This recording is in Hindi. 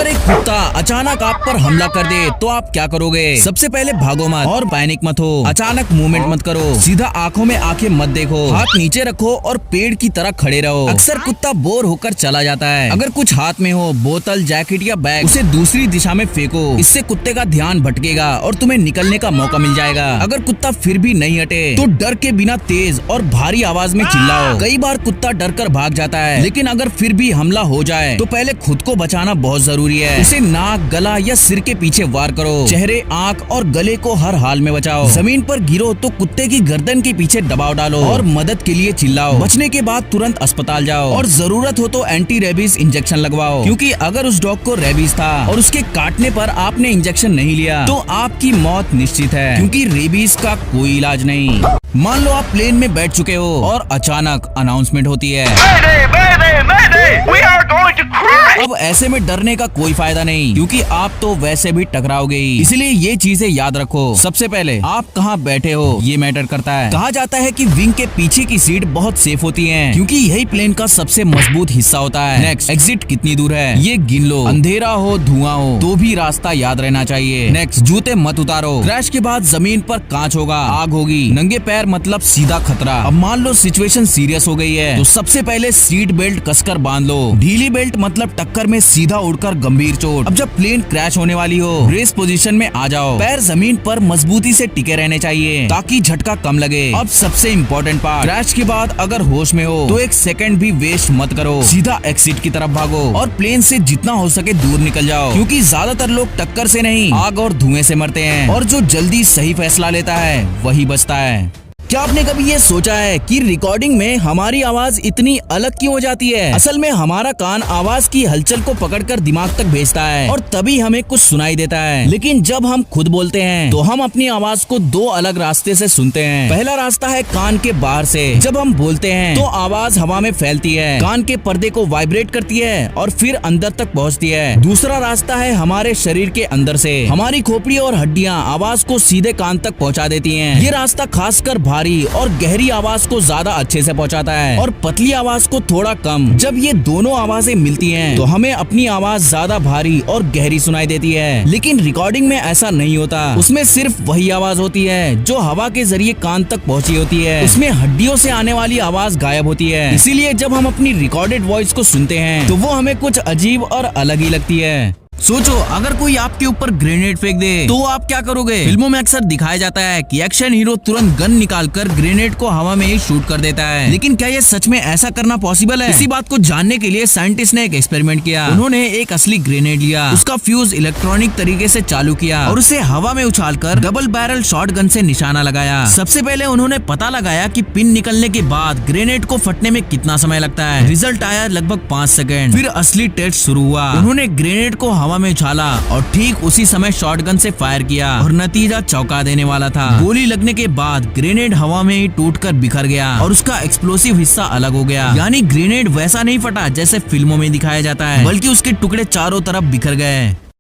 अगर एक कुत्ता अचानक आप पर हमला कर दे तो आप क्या करोगे? सबसे पहले भागो मत और पैनिक मत हो। अचानक मूवमेंट मत करो, सीधा आंखों में आंखें मत देखो, हाथ नीचे रखो और पेड़ की तरह खड़े रहो। अक्सर कुत्ता बोर होकर चला जाता है। अगर कुछ हाथ में हो, बोतल, जैकेट या बैग, उसे दूसरी दिशा में फेंको। इससे कुत्ते का ध्यान भटकेगा और तुम्हें निकलने का मौका मिल जाएगा। अगर कुत्ता फिर भी नहीं हटे तो डर के बिना तेज और भारी आवाज में चिल्लाओ। कई बार कुत्ता डर कर भाग जाता है, लेकिन अगर फिर भी हमला हो जाए तो पहले खुद को बचाना बहुत जरूरी है। उसे नाक, गला या सिर के पीछे वार करो। चेहरे, आंख और गले को हर हाल में बचाओ। जमीन पर गिरो तो कुत्ते की गर्दन के पीछे दबाव डालो और मदद के लिए चिल्लाओ। बचने के बाद तुरंत अस्पताल जाओ और जरूरत हो तो एंटी रेबीज इंजेक्शन लगवाओ, क्योंकि अगर उस डॉग को रेबीज था और उसके काटने पर आपने इंजेक्शन नहीं लिया तो आपकी मौत निश्चित है, क्योंकि रेबीज का कोई इलाज नहीं। मान लो आप प्लेन में बैठ चुके हो और अचानक अनाउंसमेंट होती है, We are going to crash! अब ऐसे में डरने का कोई फायदा नहीं, क्योंकि आप तो वैसे भी टकराओगे ही। इसलिए ये चीजें याद रखो। सबसे पहले आप कहाँ बैठे हो ये मैटर करता है। कहा जाता है कि विंग के पीछे की सीट बहुत सेफ होती है, क्योंकि यही प्लेन का सबसे मजबूत हिस्सा होता है। नेक्स्ट, एग्जिट कितनी दूर है ये गिन लो। अंधेरा हो, धुआं हो तो भी रास्ता याद रहना चाहिए। नेक्स्ट, जूते मत उतारो। क्रैश के बाद जमीन पर कांच होगा, आग होगी। नंगे पैर मतलब सीधा खतरा। अब मान लो सिचुएशन सीरियस हो गई है तो सबसे पहले सीट बेल्ट कसकर बांध लो। ढीली बेल्ट मतलब टक्कर में सीधा उड़कर गंभीर चोट। अब जब प्लेन क्रैश होने वाली हो, रेस पोजीशन में आ जाओ। पैर जमीन पर मजबूती से टिके रहने चाहिए ताकि झटका कम लगे। अब सबसे इम्पोर्टेंट पार्ट, क्रैश के बाद अगर होश में हो तो एक सेकंड भी वेस्ट मत करो, सीधा एग्जिट की तरफ भागो और प्लेन से जितना हो सके दूर निकल जाओ, क्योंकि ज्यादातर लोग टक्कर से नहीं, आग और धुएं से मरते हैं और जो जल्दी सही फैसला लेता है वही बचता है। क्या आपने कभी ये सोचा है कि रिकॉर्डिंग में हमारी आवाज इतनी अलग क्यों हो जाती है? असल में हमारा कान आवाज की हलचल को पकड़कर दिमाग तक भेजता है और तभी हमें कुछ सुनाई देता है। लेकिन जब हम खुद बोलते हैं तो हम अपनी आवाज को दो अलग रास्ते से सुनते हैं। पहला रास्ता है कान के बाहर से। जब हम बोलते हैं तो आवाज हवा में फैलती है, कान के पर्दे को वाइब्रेट करती है और फिर अंदर तक पहुँचती है। दूसरा रास्ता है हमारे शरीर के अंदर से। हमारी खोपड़ी और हड्डियाँ आवाज को सीधे कान तक पहुँचा देती है। ये रास्ता खासकर भारी और गहरी आवाज को ज्यादा अच्छे से पहुंचाता है और पतली आवाज को थोड़ा कम। जब ये दोनों आवाजें मिलती हैं तो हमें अपनी आवाज ज्यादा भारी और गहरी सुनाई देती है। लेकिन रिकॉर्डिंग में ऐसा नहीं होता। उसमें सिर्फ वही आवाज होती है जो हवा के जरिए कान तक पहुंची होती है। उसमें हड्डियों से आने वाली आवाज गायब होती है। इसीलिए जब हम अपनी रिकॉर्डेड वॉइस को सुनते हैं तो वो हमें कुछ अजीब और अलग ही लगती है। सोचो, अगर कोई आपके ऊपर ग्रेनेड फेंक दे तो आप क्या करोगे? फिल्मों में अक्सर दिखाया जाता है कि एक्शन हीरो तुरंत गन निकालकर ग्रेनेड को हवा में ही शूट कर देता है। लेकिन क्या ये सच में ऐसा करना पॉसिबल है? इसी बात को जानने के लिए साइंटिस्ट ने एक एक्सपेरिमेंट किया। उन्होंने एक असली ग्रेनेड लिया, उसका फ्यूज इलेक्ट्रॉनिक तरीके से चालू किया और उसे हवा में उछालकर डबल बैरल शॉटगन से निशाना लगाया। सबसे पहले उन्होंने पता लगाया कि पिन निकलने के बाद ग्रेनेड को फटने में कितना समय लगता है। रिजल्ट आया लगभग 5 सेकंड। फिर असली टेस्ट शुरू हुआ। उन्होंने ग्रेनेड को हवा में उछाला और ठीक उसी समय शॉटगन से फायर किया और नतीजा चौंका देने वाला था। गोली लगने के बाद ग्रेनेड हवा में ही टूटकर बिखर गया और उसका एक्सप्लोसिव हिस्सा अलग हो गया। यानी ग्रेनेड वैसा नहीं फटा जैसे फिल्मों में दिखाया जाता है, बल्कि उसके टुकड़े चारों तरफ बिखर गए।